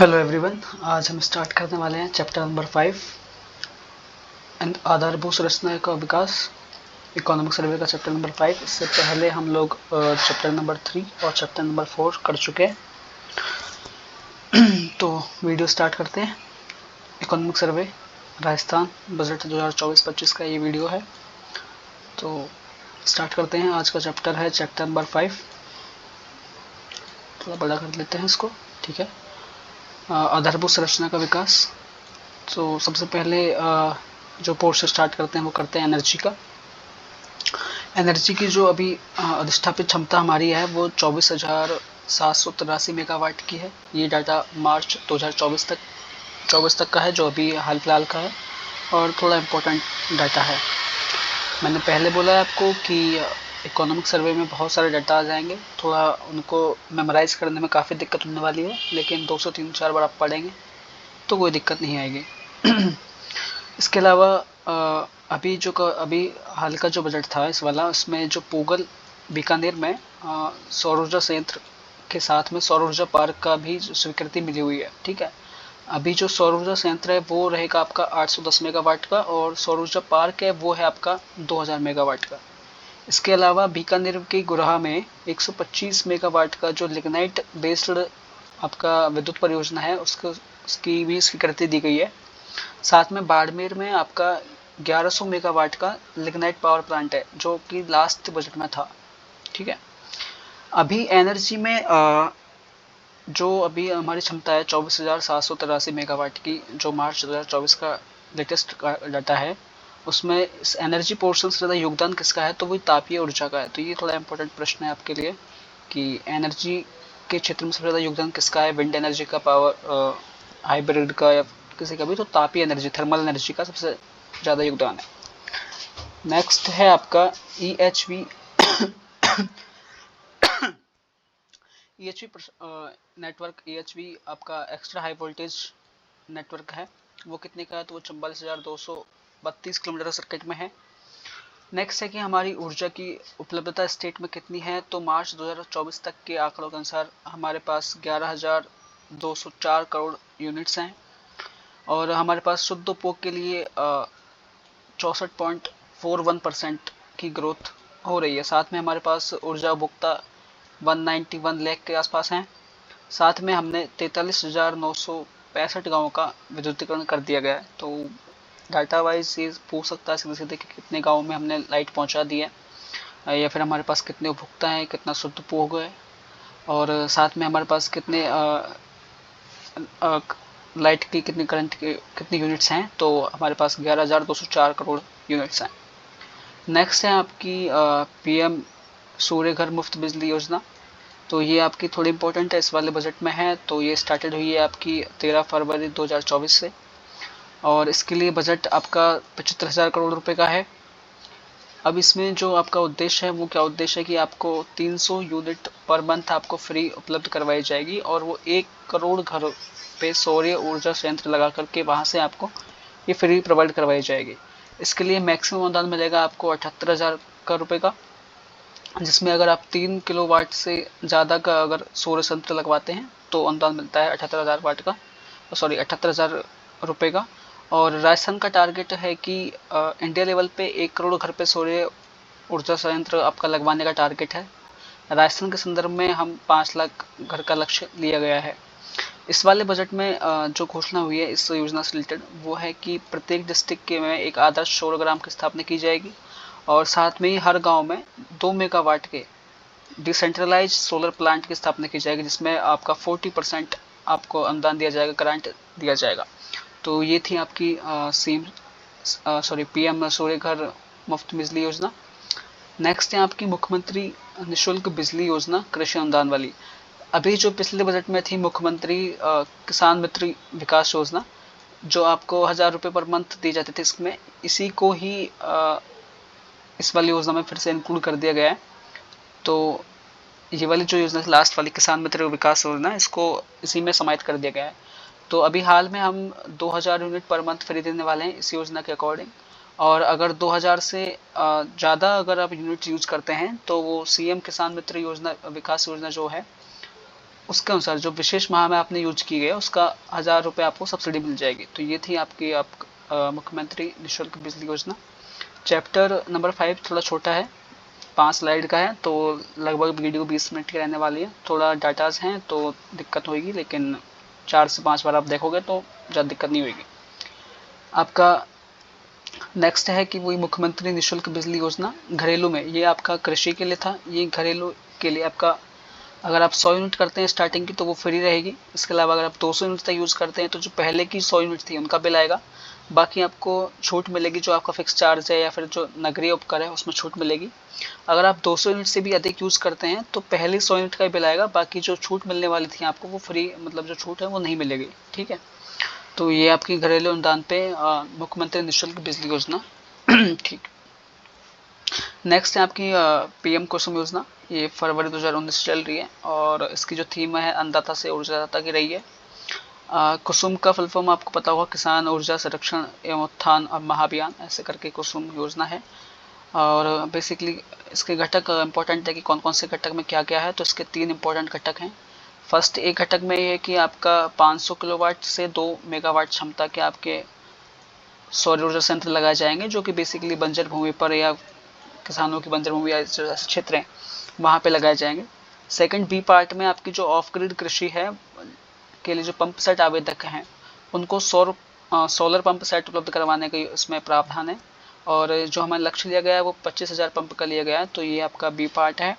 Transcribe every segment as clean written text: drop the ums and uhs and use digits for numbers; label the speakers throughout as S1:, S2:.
S1: Hello everyone, आज हम start करने वाले हैं चैप्टर नंबर 5 एंड आधारभूत संरचना का विकास, इकोनॉमिक सर्वे का चैप्टर नंबर 5। इससे पहले हम लोग चैप्टर नंबर 3 और चैप्टर नंबर 4 कर चुके हैं। तो वीडियो स्टार्ट करते हैं। इकोनॉमिक सर्वे राजस्थान बजट 2024-25 का ये वीडियो है। तो स्टार्ट करते हैं। आज का चैप्टर है चैप्टर नंबर 5। थोड़ा बड़ा कर लेते हैं इसको, ठीक है। आधारभूत संरचना का विकास। तो सबसे पहले जो पोर्शन स्टार्ट करते हैं वो करते हैं एनर्जी का। एनर्जी की जो अभी अधिष्ठापित क्षमता हमारी है वो 24,783 मेगावाट की है। ये डाटा मार्च 2024 तक का है, जो अभी हाल फिलहाल का है और थोड़ा इम्पोर्टेंट डाटा है। मैंने पहले बोला है आपको कि इकोनॉमिक सर्वे में बहुत सारे डाटा आ जाएंगे, थोड़ा उनको मेमोराइज करने में काफ़ी दिक्कत होने वाली है, लेकिन 200-300-4 बार आप पढ़ेंगे तो कोई दिक्कत नहीं आएगी। इसके अलावा अभी हाल का जो बजट था इस वाला, उसमें जो पूगल बीकानेर में सौर ऊर्जा संयंत्र के साथ में सौर ऊर्जा पार्क का भी स्वीकृति मिली हुई है, ठीक है। अभी जो सौर ऊर्जा संयंत्र है वो रहेगा आपका 810 मेगावाट का, और सौर ऊर्जा पार्क है वो है आपका 2000 मेगावाट का। इसके अलावा बीकानेर के गुराहा में 125 मेगावाट का जो लिग्नाइट बेस्ड आपका विद्युत परियोजना है उसकी भी स्वीकृति दी गई है। साथ में बाड़मेर में आपका 1100 मेगावाट का लिग्नाइट पावर प्लांट है, जो कि लास्ट बजट में था, ठीक है। अभी एनर्जी में जो अभी हमारी क्षमता है 24,783 मेगावाट की, जो मार्च 2024 का लेटेस्ट डाटा है, उसमें इस एनर्जी पोर्शन से ज़्यादा योगदान किसका है, तो वही तापीय ऊर्जा का है। तो ये थोड़ा इंपॉर्टेंट प्रश्न है आपके लिए कि एनर्जी के क्षेत्र में सबसे ज़्यादा योगदान किसका है, विंड एनर्जी का, पावर हाइब्रिड का, या किसी का भी। तो तापीय एनर्जी, थर्मल एनर्जी का सबसे ज़्यादा योगदान है। नेक्स्ट है आपका EHV नेटवर्क। EHV आपका एक्स्ट्रा हाई वोल्टेज नेटवर्क है, वो कितने का है, तो वो 44,232 किलोमीटर सर्किट में है। नेक्स्ट है कि हमारी ऊर्जा की उपलब्धता स्टेट में कितनी है, तो मार्च 2024 तक के आंकड़ों के अनुसार हमारे पास 11,204 करोड़ यूनिट्स हैं, और हमारे पास शुद्ध उपभोग के लिए 64.41% की ग्रोथ हो रही है। साथ में हमारे पास ऊर्जा उपभोक्ता 191 लाख के आसपास हैं। साथ में हमने 43,965 गाँवों का विद्युतीकरण कर दिया गया है। तो डाटा वाइज ये पूछ सकता है सीधे सीधे कि कितने गाँव में हमने लाइट पहुंचा दी है, या फिर हमारे पास कितने उपभोक्ता हैं, कितना शुद्ध उपभोग है, और साथ में हमारे पास कितने लाइट की कितनी करंट की कितनी यूनिट्स हैं। तो हमारे पास 11,204 करोड़ यूनिट्स हैं। नेक्स्ट है आपकी PM सूर्य घर मुफ्त बिजली योजना। तो ये आपकी थोड़ी इंपॉर्टेंट है, इस वाले बजट में है। तो ये स्टार्टेड हुई है आपकी 13 फरवरी 2024 से, और इसके लिए बजट आपका 75,000 करोड़ रुपए का है। अब इसमें जो आपका उद्देश्य है वो क्या उद्देश्य है कि आपको 300 यूनिट पर मंथ आपको फ्री उपलब्ध करवाई जाएगी, और वो 1 करोड़ घर पे सौर ऊर्जा संयंत्र लगा करके वहाँ से आपको ये फ्री प्रोवाइड करवाई जाएगी। इसके लिए मैक्सिमम अनुदान मिलेगा आपको 78,000 का रुपए का, जिसमें अगर आप 3 किलोवाट से ज़्यादा का अगर सौर संयंत्र लगवाते हैं तो अनुदान मिलता है 78,000 वाट का, सॉरी 78,000 रुपये का। और राजस्थान का टारगेट है कि इंडिया लेवल पे 1 करोड़ घर पे सौर ऊर्जा संयंत्र आपका लगवाने का टारगेट है। राजस्थान के संदर्भ में हम 5 लाख घर का लक्ष्य लिया गया है। इस वाले बजट में जो घोषणा हुई है इस योजना से रिलेटेड, वो है कि प्रत्येक डिस्ट्रिक्ट के में एक आदर्श सौरग्राम की स्थापना की जाएगी, और साथ में ही हर गांव में 2 मेगावाट के डिसेंट्रलाइज सोलर प्लांट की स्थापना की जाएगी, जिसमें आपका 40% आपको अनुदान दिया जाएगा, ग्रांट दिया जाएगा। तो ये थी आपकी PM सूर्य घर मुफ्त बिजली योजना। नेक्स्ट है आपकी मुख्यमंत्री निःशुल्क बिजली योजना कृषि अनुदान वाली। अभी जो पिछले बजट में थी मुख्यमंत्री किसान मित्र विकास योजना, जो आपको 1,000 रुपये पर मंथ दी जाती थी, इसमें इसी को ही इस वाली योजना में फिर से इंक्लूड कर दिया गया है। तो ये वाली जो योजना लास्ट वाली किसान मित्र विकास योजना, इसको इसी में समाहित कर दिया गया है। तो अभी हाल में हम 2,000 यूनिट पर मंथ फ्री देने वाले हैं इस योजना के अकॉर्डिंग, और अगर 2,000 से ज़्यादा अगर आप यूनिट यूज करते हैं तो वो CM किसान मित्र योजना विकास योजना जो है उसके अनुसार जो विशेष माह में आपने यूज की गई उसका 1000 रुपये आपको सब्सिडी मिल जाएगी। तो ये थी आपकी मुख्यमंत्री निःशुल्क बिजली योजना। चैप्टर नंबर 5 थोड़ा छोटा है, 5 स्लाइड का है, तो लगभग वीडियो 20 मिनट की रहने वाली है। थोड़ा डाटाज हैं तो दिक्कत होगी, लेकिन 4 से 5 बार आप देखोगे तो ज़्यादा दिक्कत नहीं होगी। आपका नेक्स्ट है कि वही मुख्यमंत्री निःशुल्क बिजली योजना घरेलू में, ये आपका कृषि के लिए था। ये घरेलू के लिए आपका अगर आप 100 यूनिट करते हैं स्टार्टिंग की तो वो फ्री रहेगी। इसके अलावा अगर आप 200 यूनिट तक यूज़ करते हैं तो जो पहले की 100 यूनिट थी उनका बिल आएगा, बाकी आपको छूट मिलेगी। जो आपका फिक्स चार्ज है या फिर जो नगरीय उपकर है उसमें छूट मिलेगी। अगर आप 200 यूनिट से भी अधिक यूज़ करते हैं तो पहले 100 यूनिट का बिल आएगा, बाकी जो छूट मिलने वाली थी आपको वो फ्री, मतलब जो छूट है वो नहीं मिलेगी। ठीक है, तो ये आपकी घरेलू अनुदान पे मुख्यमंत्री निःशुल्क बिजली योजना। ठीक, नेक्स्ट है आपकी पीएम कुसुम योजना। ये फरवरी 2019 से चल रही है और इसकी जो थीम है अन्नदाता से ऊर्जादाता की रही है। कुसुम का फुल फॉर्म आपको पता होगा, किसान ऊर्जा संरक्षण एवं उत्थान महाअभियान, ऐसे करके कुसुम योजना है। और बेसिकली इसके घटक इंपॉर्टेंट है कि कौन कौन से घटक में क्या क्या है। तो इसके 3 इंपॉर्टेंट घटक हैं। फर्स्ट एक घटक में ये है कि आपका 500 किलोवाट से 2 मेगावाट क्षमता के आपके सौर ऊर्जा संयंत्र लगाए जाएंगे, जो कि बेसिकली बंजर भूमि पर या किसानों की बंजर भूमि या ऐसे क्षेत्र हैं वहाँ पे लगाए जाएंगे। सेकंड बी पार्ट में आपकी जो ऑफ ग्रिड कृषि है के लिए जो पंप सेट आवेदक हैं उनको सोलर पंप सेट उपलब्ध करवाने का इसमें प्रावधान है। और जो हमारा लक्ष्य लिया गया है वो 25,000 पंप का लिया गया है, तो ये आपका बी पार्ट है।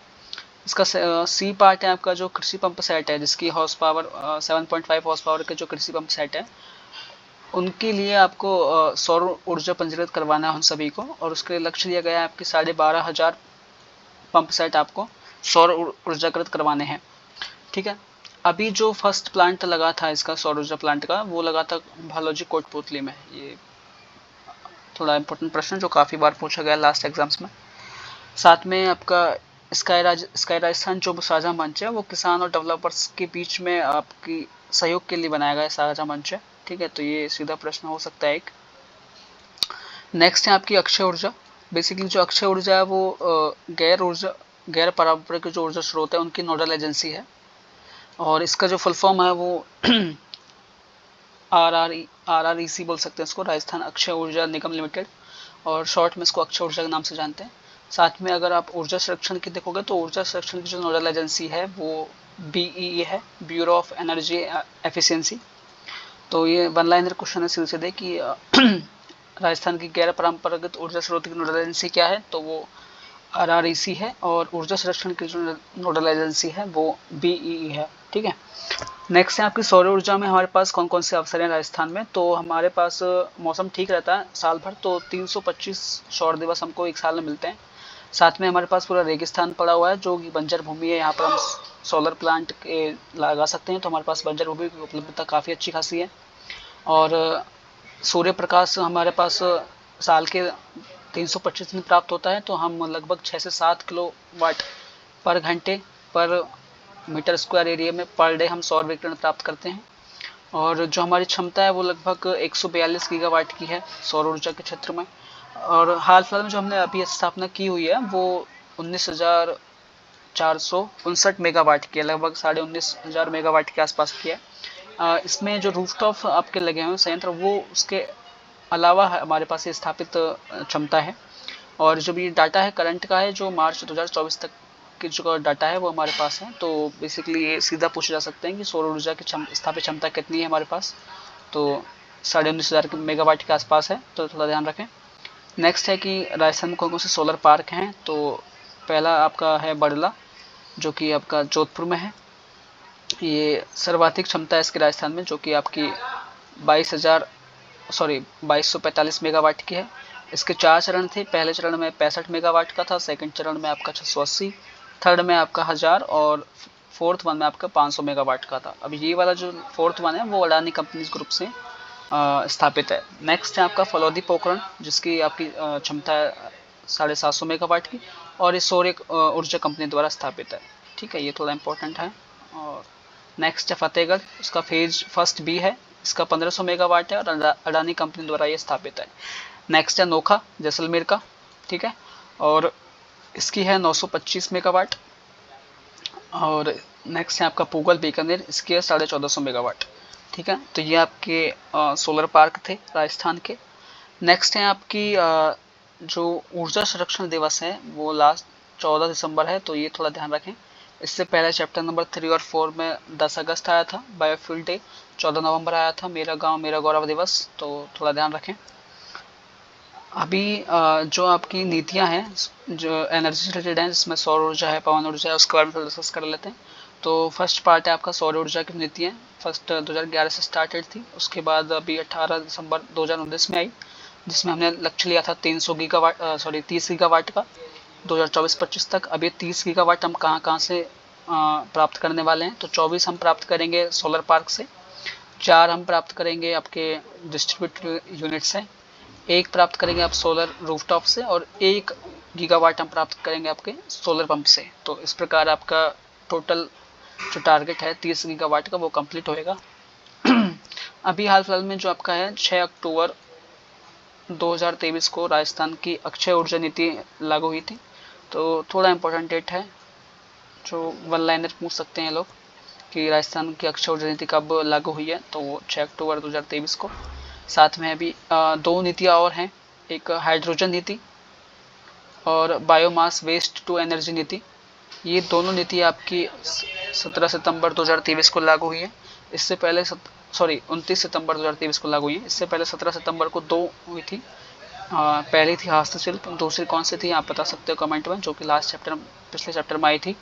S1: इसका सी पार्ट है आपका जो कृषि पंप सेट है, जिसकी हॉर्स पावर 7.5 हॉर्स पावर के जो कृषि पंप सेट है उनके लिए आपको सौर ऊर्जा पंजीकृत करवाना है उन सभी को। और उसके लिए लक्ष्य दिया गया है आपके 12,500 पंप सेट आपको सौर ऊर्जाकृत करवाने हैं। ठीक है, अभी जो फर्स्ट प्लांट लगा था इसका सौर ऊर्जा प्लांट का, वो लगा था भालौजी कोटपुतली में। ये थोड़ा इंपॉर्टेंट प्रश्न जो काफ़ी बार पूछा गया लास्ट एग्जाम्स में। साथ में आपका स्काई राजस्थान जो साझा मंच है वो किसान और डेवलपर्स के बीच में आपकी सहयोग के लिए बनाया गया साझा मंच है। ठीक है, तो ये सीधा प्रश्न हो सकता है एक। नेक्स्ट है आपकी अक्षय ऊर्जा। बेसिकली जो अक्षय ऊर्जा है वो गैर पारंपरिक जो ऊर्जा स्रोत है उनकी नोडल एजेंसी है। और इसका जो फुल फॉर्म है वो RREC बोल सकते हैं इसको, राजस्थान अक्षय ऊर्जा निगम लिमिटेड, और शॉर्ट में इसको अक्षय ऊर्जा के नाम से जानते हैं। साथ में अगर आप ऊर्जा संरक्षण की देखोगे तो ऊर्जा संरक्षण की जो नोडल एजेंसी है वो BEE है, ब्यूरो ऑफ एनर्जी एफिशिएंसी। तो ये वन लाइनर क्वेश्चन है सीधे कि राजस्थान की गैर परंपरागत ऊर्जा स्रोत की नोडल एजेंसी क्या है, तो वो RREC है। और ऊर्जा संरक्षण की जो नोडल एजेंसी है वो BEE है। ठीक है, नेक्स्ट है आपकी सौर ऊर्जा में हमारे पास कौन कौन से अवसर हैं राजस्थान में। तो हमारे पास मौसम ठीक रहता है साल भर, तो 325 सौर दिवस हमको एक साल में मिलते हैं। साथ में हमारे पास पूरा रेगिस्तान पड़ा हुआ है जो कि बंजर भूमि है, यहाँ पर हम सोलर प्लांट लगा सकते हैं। तो हमारे पास बंजर भूमि की उपलब्धता काफ़ी अच्छी खासी है। और सूर्य प्रकाश हमारे पास साल के 325 दिन प्राप्त होता है, तो हम लगभग 6 से 7 किलोवाट पर घंटे पर मीटर स्क्वायर एरिया में पर डे हम सौर विकिरण प्राप्त करते हैं। और जो हमारी क्षमता है वो लगभग 142 गीगावाट की है सौर ऊर्जा के क्षेत्र में। और हाल फिलहाल में जो हमने अभी स्थापना की हुई है वो 19,459 मेगावाट की है, लगभग 19,500 मेगावाट के आसपास की है। इसमें जो रूफटॉप आपके लगे हुए संयंत्र वो उसके अलावा हमारे पास ये स्थापित क्षमता है। और जो भी डाटा है करंट का है जो मार्च 2024 तक की जो डाटा है वो हमारे पास है। तो बेसिकली ये सीधा पूछा जा सकते हैं कि सौर ऊर्जा की स्थापित क्षमता कितनी है हमारे पास, तो 19,500 मेगावाट के आसपास है, तो थोड़ा ध्यान रखें। नेक्स्ट है कि राजस्थान में कौन कौन से सोलर पार्क हैं। तो पहला आपका है बड़ला जो कि आपका जोधपुर में है। ये सर्वाधिक क्षमता है इसके राजस्थान में, जो कि आपकी 2245 मेगावाट की है। इसके 4 चरण थे, पहले चरण में 65 मेगावाट का था, सेकंड चरण में आपका 680, थर्ड में आपका 1000 और फोर्थ वन में आपका 500 मेगावाट का था। अब ये वाला जो फोर्थ वन है वो अडानी कंपनीज ग्रुप से स्थापित है। नेक्स्ट है आपका फलौदी पोखरण जिसकी आपकी क्षमता है 750 मेगावाट की, और ये सौर ऊर्जा कंपनी द्वारा स्थापित है। ठीक है, ये थोड़ा इंपॉर्टेंट है। और नेक्स्ट है फतेहगढ़, उसका फेज फर्स्ट बी है, इसका 1500 मेगावाट है और अडानी कंपनी द्वारा ये स्थापित है। नेक्स्ट है नोखा जैसलमेर का, ठीक है, और इसकी है 925 मेगावाट। और नेक्स्ट है आपका पूगल बीकानेर, इसके 1450 मेगावाट। ठीक है, तो ये आपके सोलर पार्क थे राजस्थान के। नेक्स्ट है आपकी जो ऊर्जा संरक्षण दिवस है वो लास्ट 14 दिसंबर है, तो ये थोड़ा ध्यान रखें। इससे पहले चैप्टर नंबर 3 और 4 में 10 अगस्त आया था, बायोफ्यूल डे 14 नवंबर आया था, मेरा गांव मेरा गौरव दिवस, तो थोड़ा ध्यान रखें। अभी जो आपकी नीतियां हैं जो एनर्जी से रिलेटेड हैं, जिसमें सौर ऊर्जा है, पवन ऊर्जा है, उसके बारे में थोड़ा डिस्कस कर लेते हैं। तो फर्स्ट पार्ट है आपका सौर ऊर्जा की नीतियाँ। फर्स्ट 2011 से स्टार्टेड थी, उसके बाद अभी 18 दिसंबर 2019 में आई, जिसमें हमने लक्ष्य लिया था 300 गीगावाट 30 गीगावाट का 2024-25 तक। अब ये 30 गीगावाट हम कहाँ कहाँ से प्राप्त करने वाले हैं, तो 24 हम प्राप्त करेंगे सोलर पार्क से, 4 हम प्राप्त करेंगे आपके डिस्ट्रीब्यूटेड यूनिट से, 1 प्राप्त करेंगे आप सोलर रूफटॉप से, और 1 गीगावाट हम प्राप्त करेंगे आपके सोलर पंप से। तो इस प्रकार आपका टोटल जो टारगेट है 30 गीगावाट का वो कंप्लीट होएगा। अभी हाल फिलहाल में जो आपका है 6 अक्टूबर 2023 को राजस्थान की अक्षय ऊर्जा नीति लागू हुई थी, तो थोड़ा इम्पोर्टेंट डेट है, जो वन लाइनर पूछ सकते हैं लोग कि राजस्थान की अक्षय ऊर्जा नीति कब लागू हुई है, तो वो 6 अक्टूबर 2023 को। साथ में अभी 2 नीतियाँ और हैं, एक हाइड्रोजन नीति और बायोमास वेस्ट टू एनर्जी नीति। ये दोनों नीति आपकी 17 सितंबर 2023 को लागू हुई है। इससे पहले 29 सितंबर 2023 को लागू हुई है। इससे पहले 17 सितंबर को 2 हुई थी। पहली थी हस्तशिल्प, दूसरी कौन सी थी आप बता सकते हो कमेंट में, जो कि लास्ट चैप्टर पिछले चैप्टर में आई थी।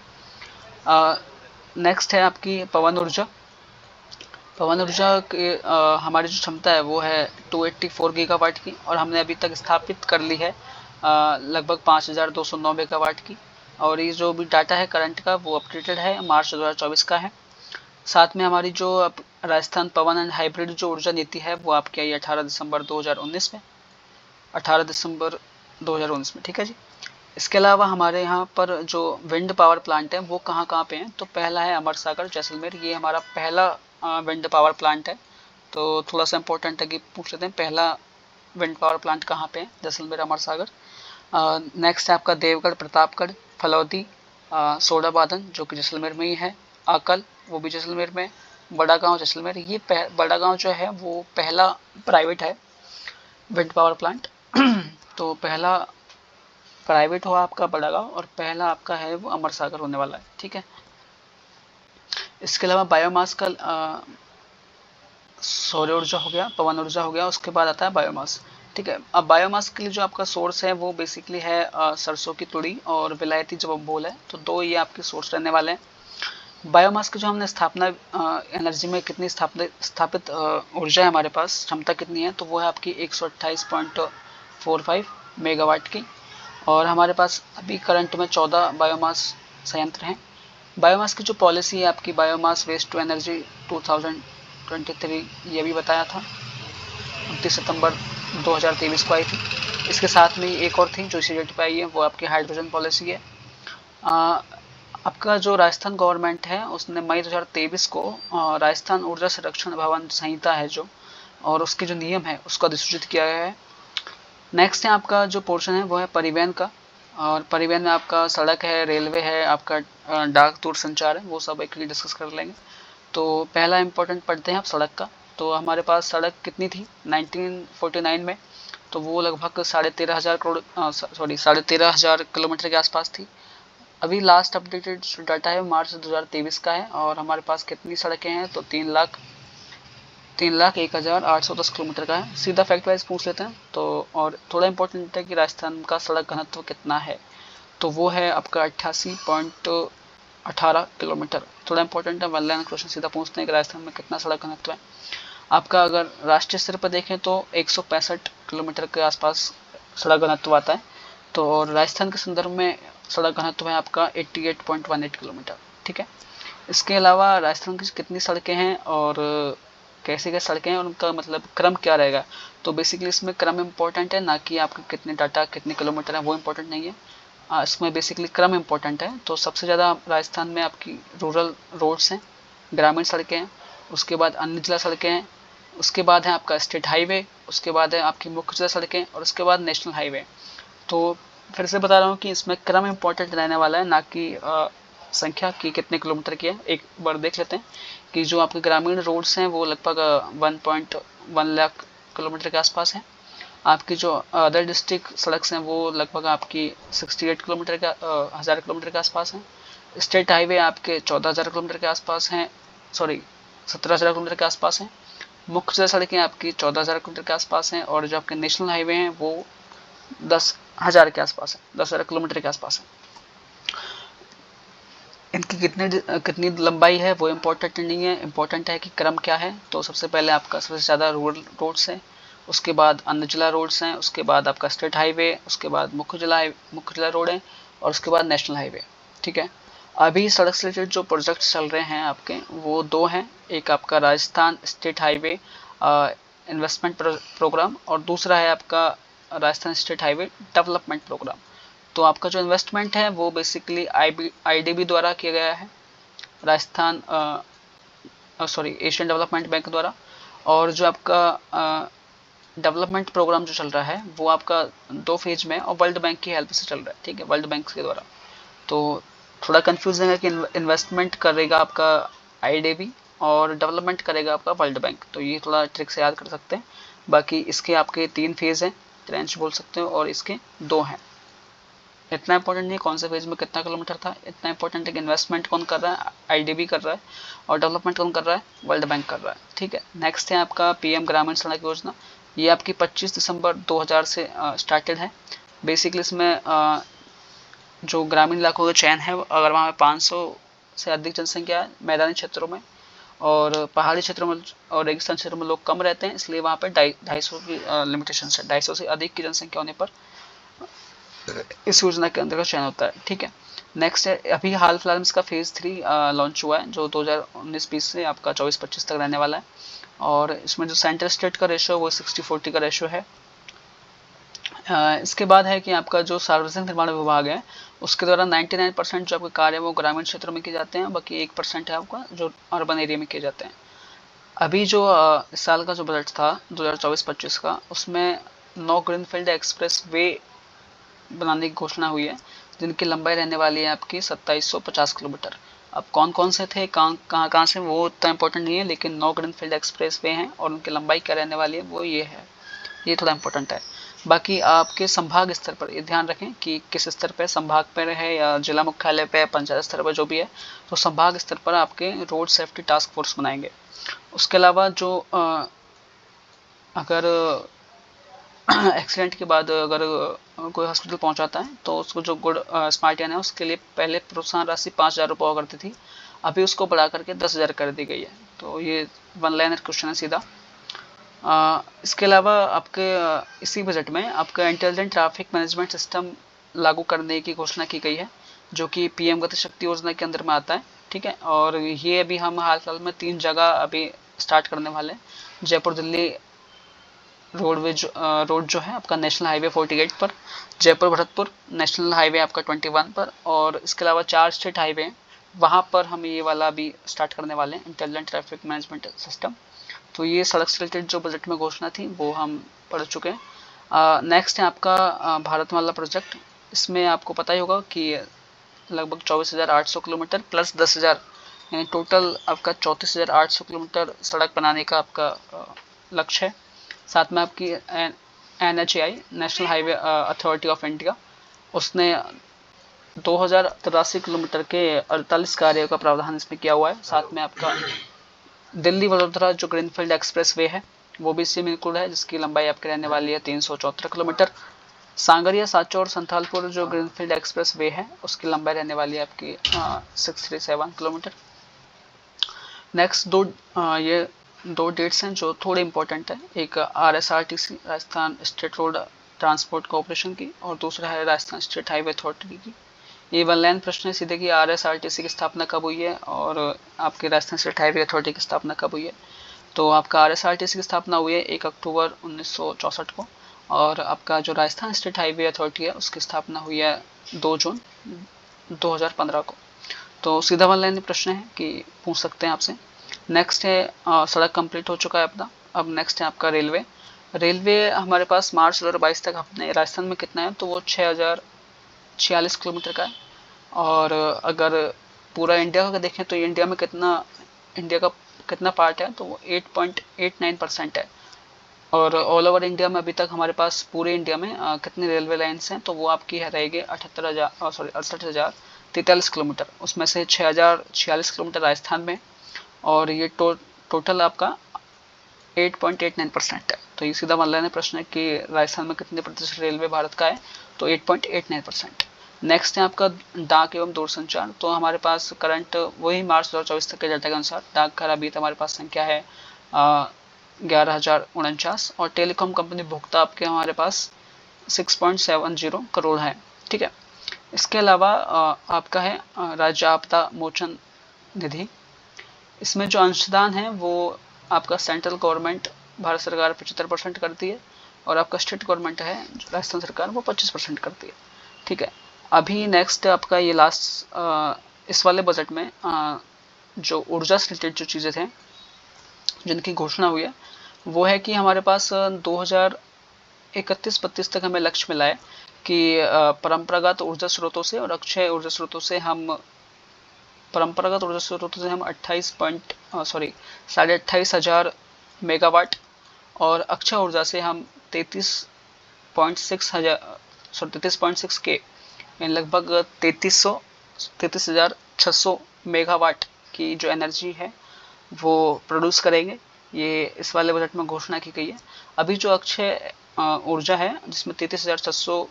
S1: नेक्स्ट है आपकी पवन ऊर्जा। पवन ऊर्जा की हमारी जो क्षमता है वो है 284 गीगावाट की, और हमने अभी तक स्थापित कर ली है लगभग 5209 मेगावाट की। और ये जो भी डाटा है करंट का वो अपडेटेड है, मार्च 2024 का है। साथ में हमारी जो राजस्थान पवन एंड हाइब्रिड जो ऊर्जा नीति है वो आपकी आई 18 दिसंबर 2019 में, 18 दिसंबर 2019 में। ठीक है जी। इसके अलावा हमारे यहाँ पर जो विंड पावर प्लांट है वो कहाँ कहाँ पे हैं, तो पहला है अमर सागर जैसलमेर, ये हमारा पहला विंड पावर प्लांट है। तो थोड़ा सा इंपॉर्टेंट है कि पूछ लेते हैं पहला विंड पावर प्लांट कहाँ पे है, जैसलमेर अमर सागर। नेक्स्ट है आपका देवगढ़ प्रतापगढ़ फलौदी सोडा बादन, जो कि जैसलमेर में ही है। आकल, वो भी जैसलमेर में। बड़ा गांव जैसलमेर, ये बड़ा गांव जो है वो पहला प्राइवेट है विंड पावर प्लांट। तो पहला प्राइवेट हुआ आपका बड़ा गांव, और पहला आपका है वो अमर सागर होने वाला है। ठीक है। इसके अलावा बायोमास का सौर ऊर्जा हो गया, पवन ऊर्जा हो गया, उसके बाद आता है बायोमास। ठीक है। अब बायोमास के लिए जो आपका सोर्स है वो बेसिकली है सरसों की तुड़ी और विलायती जो बम्बोल है, तो 2 ये आपके सोर्स रहने वाले हैं। बायोमास की जो हमने स्थापना एनर्जी में कितनी स्थापित ऊर्जा है हमारे पास, क्षमता कितनी है, तो वो है आपकी 128.45 मेगावाट की। और हमारे पास अभी करंट में 14 बायोमास संयंत्र हैं। बायोमास की जो पॉलिसी है आपकी बायोमास वेस्ट टू एनर्जी 2023, ये भी बताया था, 29 सितंबर 2023 को आई थी। इसके साथ में एक और थी जो इसी डेट पर आई है, वो आपकी हाइड्रोजन पॉलिसी है। आपका जो राजस्थान गवर्नमेंट है उसने मई 2023 को राजस्थान ऊर्जा संरक्षण भवन संहिता है जो, और उसके जो नियम है उसको अधिसूचित किया गया है। नेक्स्ट है आपका जो पोर्शन है वो है परिवहन का, और परिवहन में आपका सड़क है, रेलवे है, आपका डाक दूरसंचार है, वो सब एक डिस्कस कर लेंगे। तो पहला इंपॉर्टेंट पढ़ते हैं आप सड़क का। तो हमारे पास सड़क कितनी थी 1949 में, तो वो लगभग 13,500 किलोमीटर के आसपास थी। अभी लास्ट अपडेटेड डाटा है मार्च 2023 का है, और हमारे पास कितनी सड़कें हैं, तो 3,01,810 किलोमीटर का है। सीधा फैक्ट वाइज पूछ लेते हैं तो, और थोड़ा इंपॉर्टेंट है कि राजस्थान का सड़क घनत्व कितना है, तो वो है आपका 88.18 किलोमीटर। थोड़ा इंपॉर्टेंट है, वन लाइन क्वेश्चन सीधा पूछते हैं कि राजस्थान में कितना सड़क घनत्व है। आपका अगर राष्ट्रीय स्तर पर देखें तो 165 किलोमीटर के आसपास सड़क घनत्व आता है। तो और राजस्थान के संदर्भ में सड़क घनत्व है आपका 88.18 किलोमीटर। ठीक है। इसके अलावा राजस्थान की कितनी सड़कें हैं और कैसे कैसे सड़कें हैं और उनका मतलब क्रम क्या रहेगा, तो बेसिकली इसमें क्रम इंपॉर्टेंट है, ना कि आपके कितने डाटा कितने किलोमीटर है वो इंपॉर्टेंट नहीं है। इसमें बेसिकली क्रम इंपॉर्टेंट है। तो सबसे ज़्यादा राजस्थान में आपकी रूरल रोड्स हैं, ग्रामीण सड़कें हैं, उसके बाद अन्य जिला सड़कें हैं, उसके बाद है आपका स्टेट हाईवे, उसके बाद है आपकी मुख्य जिला सड़कें, और उसके बाद नेशनल हाईवे। तो फिर से बता रहा हूँ कि इसमें क्रम इंपॉर्टेंट रहने वाला है, ना कि संख्या कि कितने किलोमीटर की है। एक बार देख लेते हैं कि जो आपके ग्रामीण रोड्स हैं वो लगभग 1.1 लाख किलोमीटर के आसपास है। आपकी जो अदर डिस्ट्रिक्ट सड़क हैं वो लगभग आपकी 68 किलोमीटर का 1000 किलोमीटर के आसपास हैं। स्टेट हाईवे आपके 14,000 किलोमीटर के आसपास हैं, सॉरी 17,000 किलोमीटर के आसपास हैं। मुख्य सड़कें आपकी 14,000 किलोमीटर के आसपास हैं और जो आपके नेशनल हाईवे हैं वो 10,000 के आसपास है, 10,000 किलोमीटर के आसपास है। इनकी कितनी लंबाई है वो इम्पोर्टेंट नहीं है, इम्पोर्टेंट है कि क्रम क्या है। तो सबसे पहले आपका सबसे ज़्यादा रूरल रोड्स है, उसके बाद अन्य जिला रोड्स हैं, उसके बाद आपका स्टेट हाईवे, उसके बाद मुख्य जिला रोड है और उसके बाद नेशनल हाईवे। ठीक है, अभी सड़क से रिलेटेड जो प्रोजेक्ट चल रहे हैं आपके वो दो हैं। एक आपका Rajasthan state highway investment programme और दूसरा है आपका Rajasthan state highway development programme. तो आपका जो इन्वेस्टमेंट है वो बेसिकली आईडीबी द्वारा किया गया है, राजस्थान एशियन डेवलपमेंट बैंक द्वारा। और जो आपका डेवलपमेंट प्रोग्राम जो चल रहा है वो आपका 2 फेज में और वर्ल्ड बैंक की हेल्प से चल रहा है। ठीक है, वर्ल्ड बैंक के द्वारा। तो थोड़ा कंफ्यूजन है कि इन्वेस्टमेंट करेगा आपका आईडीबी और डेवलपमेंट करेगा आपका वर्ल्ड बैंक, तो ये थोड़ा ट्रिक से याद कर सकते हैं। बाकी इसके आपके 3 फेज हैं, ट्रेंच बोल सकते हो, और इसके 2 हैं। इतना इंपॉर्टेंट नहीं है कौन से फेज में कितना किलोमीटर था, इतना इंपॉर्टेंट है कि इन्वेस्टमेंट कौन कर रहा है, आईडीबी कर रहा है, और डेवलपमेंट कौन कर रहा है, वर्ल्ड बैंक कर रहा है। ठीक है, नेक्स्ट है आपका पीएम ग्रामीण सड़क योजना। ये आपकी 25 दिसंबर 2000 से स्टार्टेड है। बेसिकली इसमें जो ग्रामीण इलाकों का चयन है, अगर वहाँ 500 से अधिक जनसंख्या है मैदानी क्षेत्रों में और पहाड़ी क्षेत्रों में और रेगिस्तान क्षेत्रों में लोग कम रहते हैं, इसलिए वहाँ पे 250 की लिमिटेशन है। 250 से अधिक की जनसंख्या होने पर इस योजना के अंदर का चयन होता है। ठीक है, नेक्स्ट है अभी हाल फिलहाल में इसका फेज 3 लॉन्च हुआ है जो 2019-20 से आपका 24-25 तक रहने वाला है। और इसमें जो सेंट्रल स्टेट का रेशो है वो 60-40 का रेशो है। इसके बाद है कि आपका जो सार्वजनिक निर्माण विभाग है उसके द्वारा 99% जो आपके कार्य है वो ग्रामीण क्षेत्रों में किए जाते हैं, बाकी 1% है आपका जो अर्बन एरिया में किए जाते हैं। अभी जो इस साल का जो बजट था 2024-25 का, उसमें 9 ग्रीनफील्ड एक्सप्रेस वे बनाने की घोषणा हुई है जिनकी लंबाई रहने वाली है आपकी 2750 किलोमीटर। अब कौन कौन से थे, कहाँ से, वो उतना इंपॉर्टेंट नहीं है, लेकिन 9 ग्रीनफील्ड एक्सप्रेस वे हैं और उनकी लंबाई क्या रहने वाली है वो ये है, ये थोड़ा इंपॉर्टेंट है। बाकी आपके संभाग स्तर पर ये ध्यान रखें कि किस स्तर पर, संभाग पर है या जिला मुख्यालय पे, पंचायत स्तर पर, जो भी है, तो संभाग स्तर पर आपके रोड सेफ्टी टास्क फोर्स बनाएंगे। उसके अलावा जो अगर एक्सीडेंट के बाद अगर कोई हॉस्पिटल पहुंचाता है तो उसको जो गुड स्मार्टियन है उसके लिए पहले प्रोत्साहन राशि 5,000 रुपये हुआ करती थी, अभी उसको बढ़ा करके 10,000 कर दी गई है। तो ये वन लाइनर क्वेश्चन है सीधा। इसके अलावा आपके इसी बजट में आपका इंटेलिजेंट ट्रैफिक मैनेजमेंट सिस्टम लागू करने की घोषणा की गई है जो कि पीएम गति शक्ति योजना के अंदर में आता है। ठीक है, और ये अभी हम हाल फिलहाल में 3 जगह अभी स्टार्ट करने वाले हैं। जयपुर दिल्ली रोड जो है आपका नेशनल हाईवे 48 पर, जयपुर भरतपुर नेशनल हाईवे आपका 21 पर, और इसके अलावा 4 स्टेट हाईवे हैं वहाँ पर हम ये वाला भी स्टार्ट करने वाले हैं इंटेलिजेंट ट्रैफिक मैनेजमेंट सिस्टम। तो ये सड़क से रिलेटेड जो बजट में घोषणा थी वो हम पढ़ चुके हैं। नेक्स्ट है आपका भारतमाला प्रोजेक्ट। इसमें आपको पता ही होगा कि लगभग 24,800 किलोमीटर प्लस 10,000 यानी टोटल आपका 34,800 किलोमीटर सड़क बनाने का आपका लक्ष्य है। साथ में आपकी NHAI national highway authority of India, उसने 2,083 किलोमीटर के 48 कार्यों का प्रावधान इसमें किया हुआ है। साथ में आपका दिल्ली वडोदरा जो ग्रीनफील्ड एक्सप्रेस वे है वो भी इसी में इंक्लूड है जिसकी लंबाई आपकी रहने वाली है 374 किलोमीटर। सांगरिया सांचौर और संथालपुर जो ग्रीनफील्ड एक्सप्रेस वे है उसकी लंबाई रहने वाली है आपकी 637 किलोमीटर। नेक्स्ट ये 2 डेट्स हैं जो थोड़े इंपॉर्टेंट है, एक RSRTC Rajasthan state road transport corporation की और दूसरा है राजस्थान स्टेट हाईवे अथॉरिटी की। ये वन लाइन प्रश्न है सीधे कि RSRTC की स्थापना कब हुई है और आपके राजस्थान स्टेट हाईवे अथॉरिटी की स्थापना कब हुई है। तो आपका RSRTC की स्थापना हुई है 1 अक्टूबर 1964 को और आपका जो राजस्थान स्टेट हाईवे अथॉरिटी है उसकी स्थापना हुई है 2 जून 2015 को। तो सीधा वन लाइन प्रश्न है कि पूछ सकते हैं आपसे। नेक्स्ट है सड़क कंप्लीट हो चुका है अपना। अब नेक्स्ट है आपका रेलवे। रेलवे हमारे पास मार्च 2022 तक अपने राजस्थान में कितना है तो वो 6,046 किलोमीटर का है। और अगर पूरा इंडिया का देखें तो इंडिया का कितना पार्ट है, तो वो 8.89% है। और ऑल ओवर इंडिया में अभी तक हमारे पास पूरे इंडिया में कितनी रेलवे लाइन्स हैं, तो वो आपकी है रहेगी 68,43 किलोमीटर। उसमें से 6,046 किलोमीटर राजस्थान में, और ये टोटल आपका 8.89% है। तो ये सीधा मान लेना प्रश्न है कि राजस्थान में कितने प्रतिशत रेलवे भारत का है, तो 8.89%। नेक्स्ट है आपका डाक एवं दूरसंचार। तो हमारे पास करंट वही मार्च 2024 तक के डाटा के अनुसार डाक घर अभी हमारे पास संख्या है 11,049, और टेलीकॉम कंपनी भोक्ता आपके हमारे पास 6.70 करोड़ है। ठीक है। इसके अलावा आपका है राज्य आपदा मोचन निधि। इसमें जो अंशदान है वो आपका सेंट्रल गवर्नमेंट भारत सरकार 75% करती है, और आपका स्टेट गवर्नमेंट है राजस्थान सरकार वो 25% करती है। ठीक है। अभी नेक्स्ट आपका ये लास्ट इस वाले बजट में जो ऊर्जा से रिलेटेड जो चीज़ें थे जिनकी घोषणा हुई है, वो है कि हमारे पास 2031-32 तक हमें लक्ष्य मिला है कि परंपरागत ऊर्जा स्रोतों से और अक्षय ऊर्जा स्रोतों से हम 28,500 मेगावाट, और अक्षय ऊर्जा से हम 33.6 के लगभग 33,600 मेगावाट की जो एनर्जी है वो प्रोड्यूस करेंगे। ये इस वाले बजट में घोषणा की गई है। अभी जो अक्षय ऊर्जा है जिसमें 33,600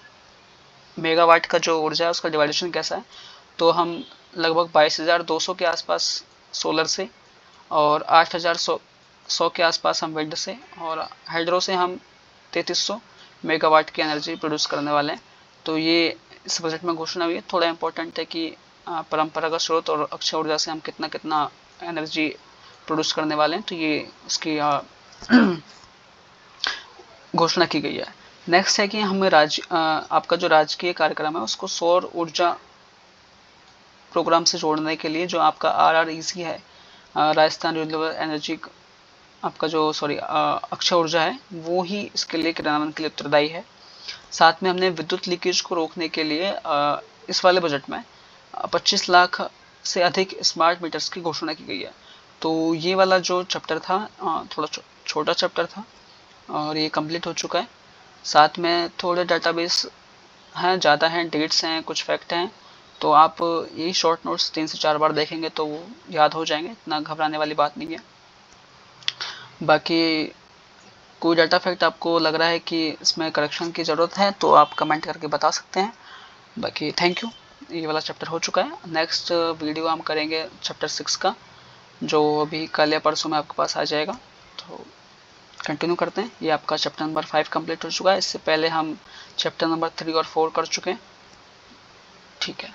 S1: मेगावाट का जो ऊर्जा है उसका डिवाइडेशन कैसा है, तो हम लगभग 22,200 के आसपास सोलर से, और 8,100 के आसपास हम विंड से, और हाइड्रो से हम 3300 मेगावाट की एनर्जी प्रोड्यूस करने वाले हैं। तो ये इस बजट में घोषणा हुई है। थोड़ा इंपॉर्टेंट है कि परंपरागत स्रोत और अक्षय ऊर्जा से हम कितना कितना एनर्जी प्रोड्यूस करने वाले हैं, तो ये उसकी घोषणा की गई है। नेक्स्ट है कि हमें आपका जो राजकीय कार्यक्रम है उसको सौर ऊर्जा प्रोग्राम से जोड़ने के लिए जो आपका RREC है, राजस्थान रिन्यूएबल एनर्जी आपका जो अक्षय ऊर्जा है, वो ही इसके लिए क्रियान्वयन के लिए उत्तरदायी है। साथ में हमने विद्युत लीकेज को रोकने के लिए इस वाले बजट में 25 लाख से अधिक स्मार्ट मीटर्स की घोषणा की गई है। तो ये वाला जो चैप्टर था थोड़ा छोटा चैप्टर था, और ये कंप्लीट हो चुका है। साथ में थोड़े डाटाबेस हैं, ज़्यादा हैं, डेट्स हैं, कुछ फैक्ट हैं, तो आप यही शॉर्ट नोट्स 3 से 4 बार देखेंगे तो वो याद हो जाएंगे, इतना घबराने वाली बात नहीं है। बाकी कोई डाटा फैक्ट आपको लग रहा है कि इसमें करेक्शन की ज़रूरत है तो आप कमेंट करके बता सकते हैं। बाकी थैंक यू, ये वाला चैप्टर हो चुका है। नेक्स्ट वीडियो हम करेंगे चैप्टर 6 का, जो अभी कल या परसों में आपके पास आ जाएगा। तो कंटिन्यू करते हैं। ये आपका चैप्टर नंबर 5 कंप्लीट हो चुका है। इससे पहले हम चैप्टर नंबर 3 और 4 कर चुके हैं। ठीक है।